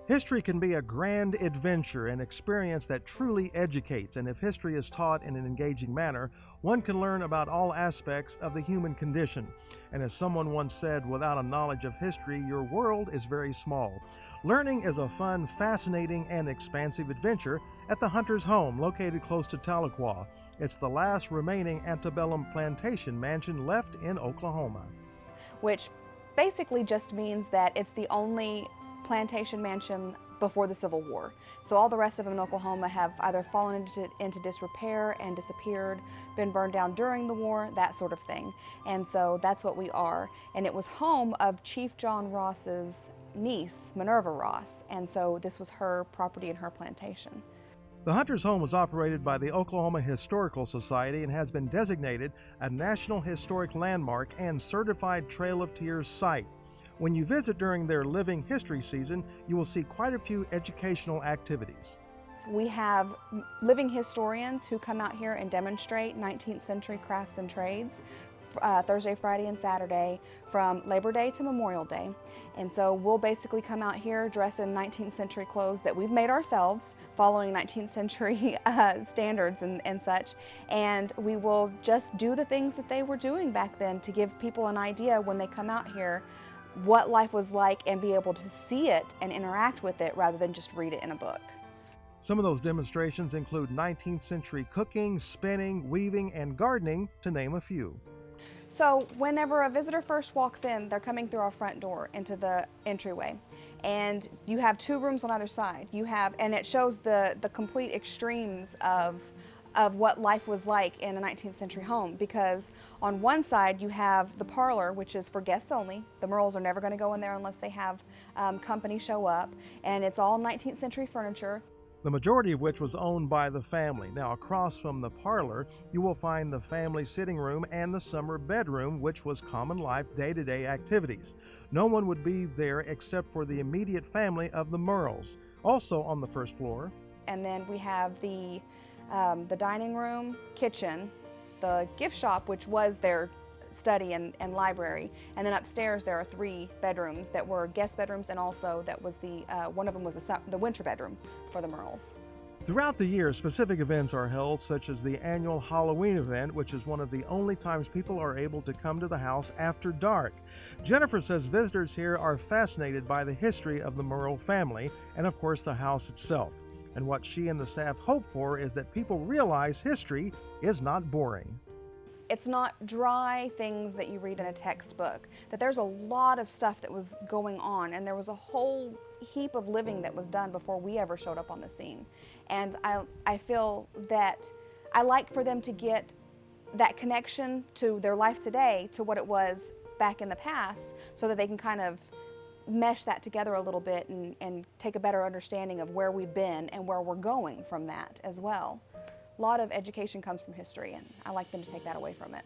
History can be a grand adventure, an experience that truly educates, and if history is taught in an engaging manner, one can learn about all aspects of the human condition. And as someone once said, without a knowledge of history, your world is very small. Learning is a fun, fascinating, and expansive adventure at the Hunter's Home, located close to Tahlequah. It's the last remaining antebellum plantation mansion left in Oklahoma. Which basically just means that it's the only plantation mansion before the Civil War. So all the rest of them in Oklahoma have either fallen into disrepair and disappeared, been burned down during the war, that sort of thing. And so that's what we are. And it was home of Chief John Ross's niece, Minerva Ross. And so this was her property and her plantation. The Hunter's Home was operated by the Oklahoma Historical Society and has been designated a National Historic Landmark and Certified Trail of Tears site. When you visit during their Living History season, you will see quite a few educational activities. We have living historians who come out here and demonstrate 19th century crafts and trades Thursday, Friday, and Saturday from Labor Day to Memorial Day. And so we'll basically come out here dressed in 19th century clothes that we've made ourselves, following 19th century standards and such. And we will just do the things that they were doing back then to give people an idea when they come out here what life was like and be able to see it and interact with it rather than just read it in a book. Some of those demonstrations include 19th century cooking, spinning, weaving, and gardening, to name a few. So whenever a visitor first walks in, they're coming through our front door into the entryway. And you have two rooms on either side. And it shows the complete extremes of what life was like in a 19th century home, because on one side you have the parlor, which is for guests only. The Merles are never going to go in there unless they have company show up, and it's all 19th century furniture. The majority of which was owned by the family. Now, across from the parlor, you will find the family sitting room and the summer bedroom, which was common life, day-to-day activities. No one would be there except for the immediate family of the Merles. Also on the first floor. And then we have the dining room, kitchen, the gift shop, which was their study and library, and then upstairs there are 3 bedrooms that were guest bedrooms, and also that was one of them was the winter bedroom for the Merles. Throughout the year, specific events are held, such as the annual Halloween event, which is one of the only times people are able to come to the house after dark. Jennifer says visitors here are fascinated by the history of the Merle family and, of course, the house itself. And what she and the staff hope for is that people realize history is not boring. It's not dry things that you read in a textbook, that there's a lot of stuff that was going on, and there was a whole heap of living that was done before we ever showed up on the scene. And I feel that I like for them to get that connection to their life today to what it was back in the past, so that they can kind of mesh that together a little bit and take a better understanding of where we've been and where we're going from that as well. A lot of education comes from history, and I like them to take that away from it.